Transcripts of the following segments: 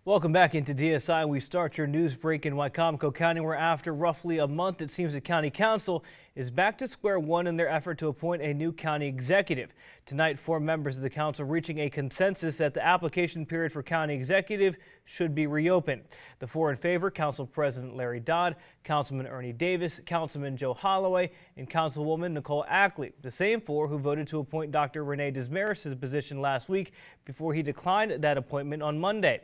Welcome back into DSI. We start your news break in Wycomico County, where after roughly a month, it seems the county council is back to square one in their effort to appoint a new county executive. Tonight, 4 members of the council reaching a consensus that the application period for county executive should be reopened. The 4 in favor: Council President Larry Dodd, Councilman Ernie Davis, Councilman Joe Holloway, and Councilwoman Nicole Ackley. The same 4 who voted to appoint Dr. Renee Desmarais to the position last week before he declined that appointment on Monday.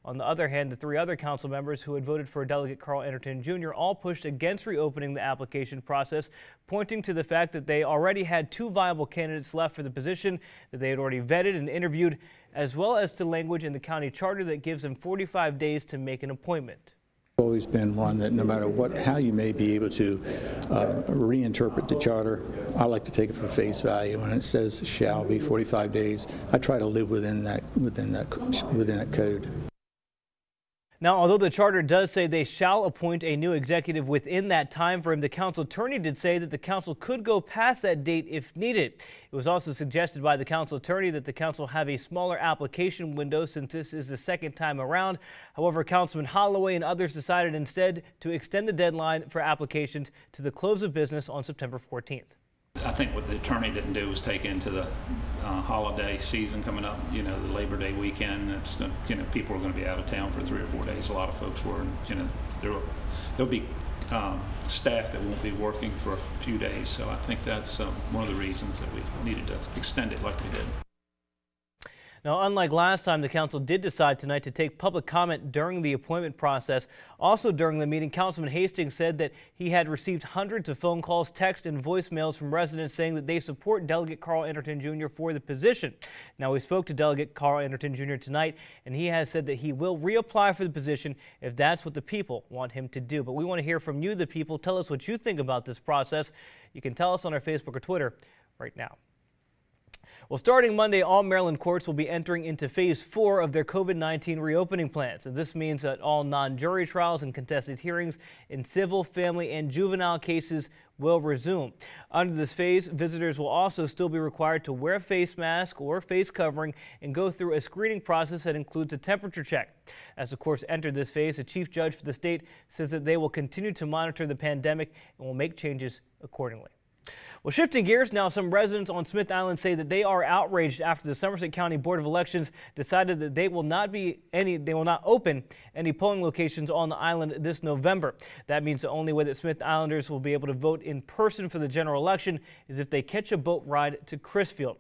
On the other hand, the 3 other council members who had voted for Delegate Carl Anderton Jr. all pushed against reopening the application process, pointing to the fact that they already had 2 viable candidates left for the position that they had already vetted and interviewed, as well as to language in the county charter that gives them 45 days to make an appointment. Always been one that no matter how you may be able to reinterpret the charter, I like to take it for face value. When it says shall be 45 days, I try to live within that code. Now, although the charter does say they shall appoint a new executive within that time frame, the council attorney did say that the council could go past that date if needed. It was also suggested by the council attorney that the council have a smaller application window since this is the second time around. However, Councilman Holloway and others decided instead to extend the deadline for applications to the close of business on September 14th. I think what the attorney didn't do was take into the holiday season coming up, the Labor Day weekend. It's, people are going to be out of town for 3 or 4 days. A lot of folks were, and, there'll be staff that won't be working for a few days. So I think that's one of the reasons that we needed to extend it like we did. Now, unlike last time, the council did decide tonight to take public comment during the appointment process. Also during the meeting, Councilman Hastings said that he had received hundreds of phone calls, text, and voicemails from residents saying that they support Delegate Carl Anderton Jr. for the position. Now, we spoke to Delegate Carl Anderton Jr. tonight, and he has said that he will reapply for the position if that's what the people want him to do. But we want to hear from you, the people. Tell us what you think about this process. You can tell us on our Facebook or Twitter right now. Well, starting Monday, all Maryland courts will be entering into Phase 4 of their COVID-19 reopening plans. And this means that all non-jury trials and contested hearings in civil, family, and juvenile cases will resume. Under this phase, visitors will also still be required to wear a face mask or face covering and go through a screening process that includes a temperature check. As the courts enter this phase, the chief judge for the state says that they will continue to monitor the pandemic and will make changes accordingly. Well, shifting gears now, some residents on Smith Island say that they are outraged after the Somerset County Board of Elections decided that they will not open any polling locations on the island this November. That means the only way that Smith Islanders will be able to vote in person for the general election is if they catch a boat ride to Crisfield.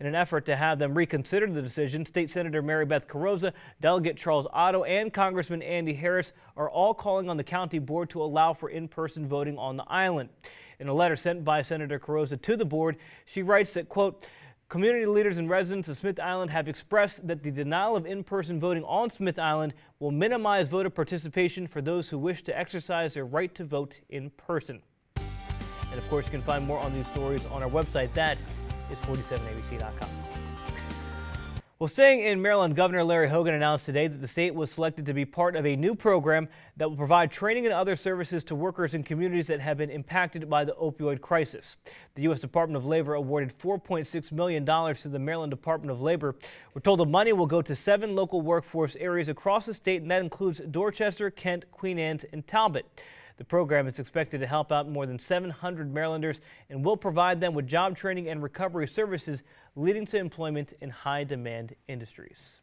In an effort to have them reconsider the decision, State Senator Mary Beth Carrozza, Delegate Charles Otto, and Congressman Andy Harris are all calling on the county board to allow for in-person voting on the island. In a letter sent by Senator Carrozza to the board, she writes that, quote, community leaders and residents of Smith Island have expressed that the denial of in-person voting on Smith Island will minimize voter participation for those who wish to exercise their right to vote in person. And of course, you can find more on these stories on our website. That is 47abc.com. Well, staying in Maryland, Governor Larry Hogan announced today that the state was selected to be part of a new program that will provide training and other services to workers in communities that have been impacted by the opioid crisis. The U.S. Department of Labor awarded $4.6 million to the Maryland Department of Labor. We're told the money will go to 7 local workforce areas across the state, and that includes Dorchester, Kent, Queen Anne's, and Talbot. The program is expected to help out more than 700 Marylanders and will provide them with job training and recovery services, leading to employment in high-demand industries.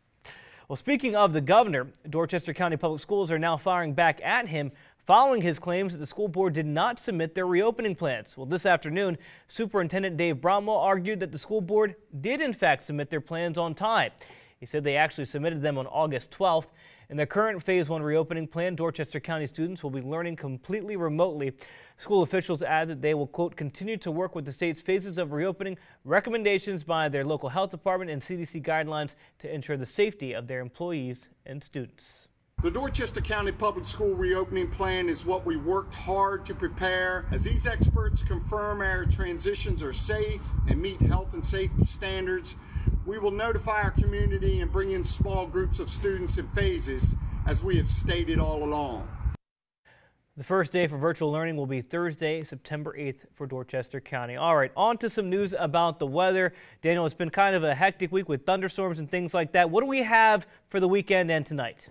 Well, speaking of the governor, Dorchester County Public Schools are now firing back at him following his claims that the school board did not submit their reopening plans. Well, this afternoon, Superintendent Dave Bromwell argued that the school board did in fact submit their plans on time. He said they actually submitted them on August 12th. In their current Phase 1 reopening plan, Dorchester County students will be learning completely remotely. School officials add that they will, quote, continue to work with the state's phases of reopening, recommendations by their local health department, and CDC guidelines to ensure the safety of their employees and students. The Dorchester County Public School reopening plan is what we worked hard to prepare. As these experts confirm our transitions are safe and meet health and safety standards, we will notify our community and bring in small groups of students in phases, as we have stated all along. The first day for virtual learning will be Thursday, September 8th for Dorchester County. All right, on to some news about the weather. Daniel, it's been kind of a hectic week with thunderstorms and things like that. What do we have for the weekend and tonight?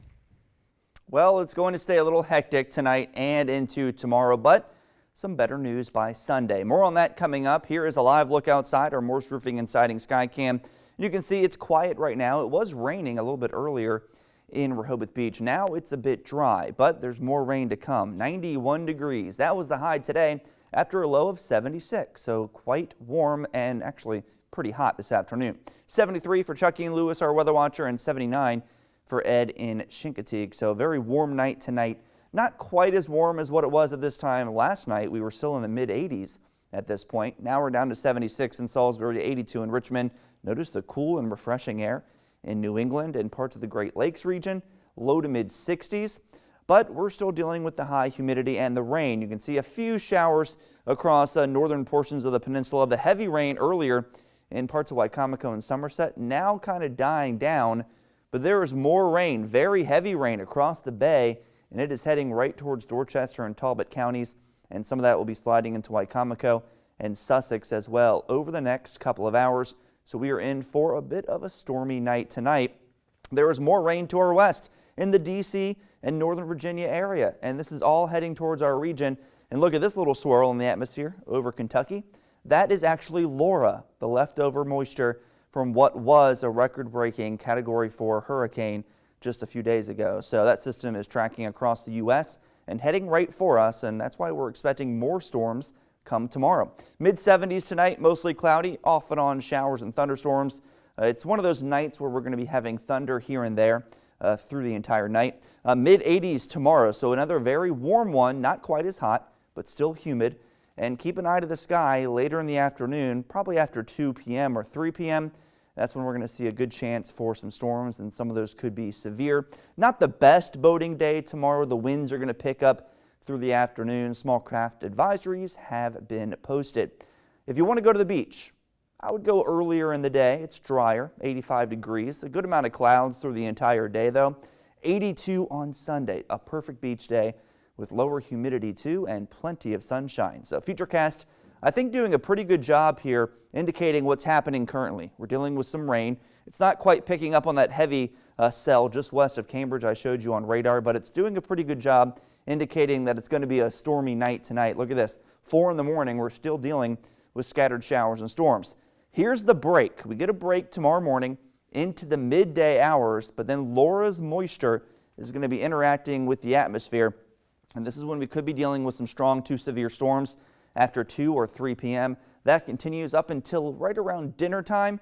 Well, it's going to stay a little hectic tonight and into tomorrow, but some better news by Sunday. More on that coming up. Here is a live look outside our Morse Roofing and Siding Skycam. You can see it's quiet right now. It was raining a little bit earlier in Rehoboth Beach. Now it's a bit dry, but there's more rain to come. 91 degrees. That was the high today after a low of 76. So quite warm and actually pretty hot this afternoon. 73 for Chucky and Lewis, our weather watcher, and 79 for Ed in Chincoteague. So a very warm night tonight. Not quite as warm as what it was at this time last night. We were still in the mid 80s at this point. Now we're down to 76 in Salisbury, 82 in Richmond. Notice the cool and refreshing air in New England and parts of the Great Lakes region. Low to mid 60s. But we're still dealing with the high humidity and the rain. You can see a few showers across northern portions of the peninsula. The heavy rain earlier in parts of Wicomico and Somerset now kind of dying down. But there is more rain, very heavy rain across the bay, and it is heading right towards Dorchester and Talbot counties, and some of that will be sliding into Wicomico and Sussex as well over the next couple of hours. So we are in for a bit of a stormy night tonight. There is more rain to our west in the D.C. and Northern Virginia area, and this is all heading towards our region. And look at this little swirl in the atmosphere over Kentucky. That is actually Laura, the leftover moisture from what was a record-breaking Category 4 hurricane just a few days ago. So that system is tracking across the U.S. and heading right for us, and that's why we're expecting more storms come tomorrow. Mid-70s tonight, mostly cloudy, off and on showers and thunderstorms. It's one of those nights where we're going to be having thunder here and there through the entire night. Mid-80s tomorrow, so another very warm one, not quite as hot, but still humid. And keep an eye to the sky later in the afternoon, probably after 2 p.m. or 3 p.m. That's when we're going to see a good chance for some storms, and some of those could be severe. Not the best boating day tomorrow. The winds are going to pick up through the afternoon. Small craft advisories have been posted. If you want to go to the beach, I would go earlier in the day. It's drier, 85 degrees. A good amount of clouds through the entire day, though. 82 on Sunday, a perfect beach day with lower humidity too and plenty of sunshine. So Futurecast, I think, doing a pretty good job here indicating what's happening currently. We're dealing with some rain. It's not quite picking up on that heavy cell just west of Cambridge I showed you on radar, but it's doing a pretty good job indicating that it's going to be a stormy night tonight. Look at this. 4 in the morning, we're still dealing with scattered showers and storms. Here's the break. We get a break tomorrow morning into the midday hours, but then Laura's moisture is going to be interacting with the atmosphere. And this is when we could be dealing with some strong to severe storms after 2 or 3 p.m. That continues up until right around dinner time.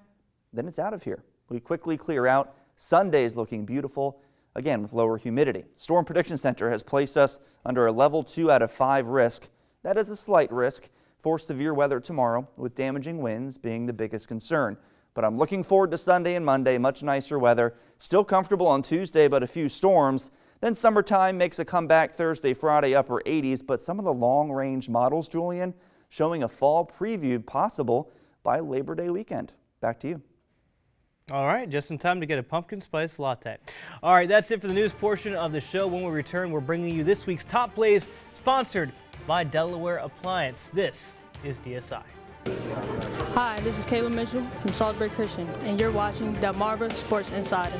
Then it's out of here. We quickly clear out. Sunday is looking beautiful, again with lower humidity. Storm Prediction Center has placed us under a level 2 out of 5 risk. That is a slight risk for severe weather tomorrow, with damaging winds being the biggest concern. But I'm looking forward to Sunday and Monday, much nicer weather. Still comfortable on Tuesday, but a few storms. Then summertime makes a comeback Thursday, Friday, upper 80s, but some of the long-range models, Julian, showing a fall preview possible by Labor Day weekend. Back to you. All right, just in time to get a pumpkin spice latte. All right, that's it for the news portion of the show. When we return, we're bringing you this week's Top Plays, sponsored by Delaware Appliance. This is DSI. Hi, this is Caleb Mitchell from Salisbury Christian, and you're watching Delmarva Sports Insider.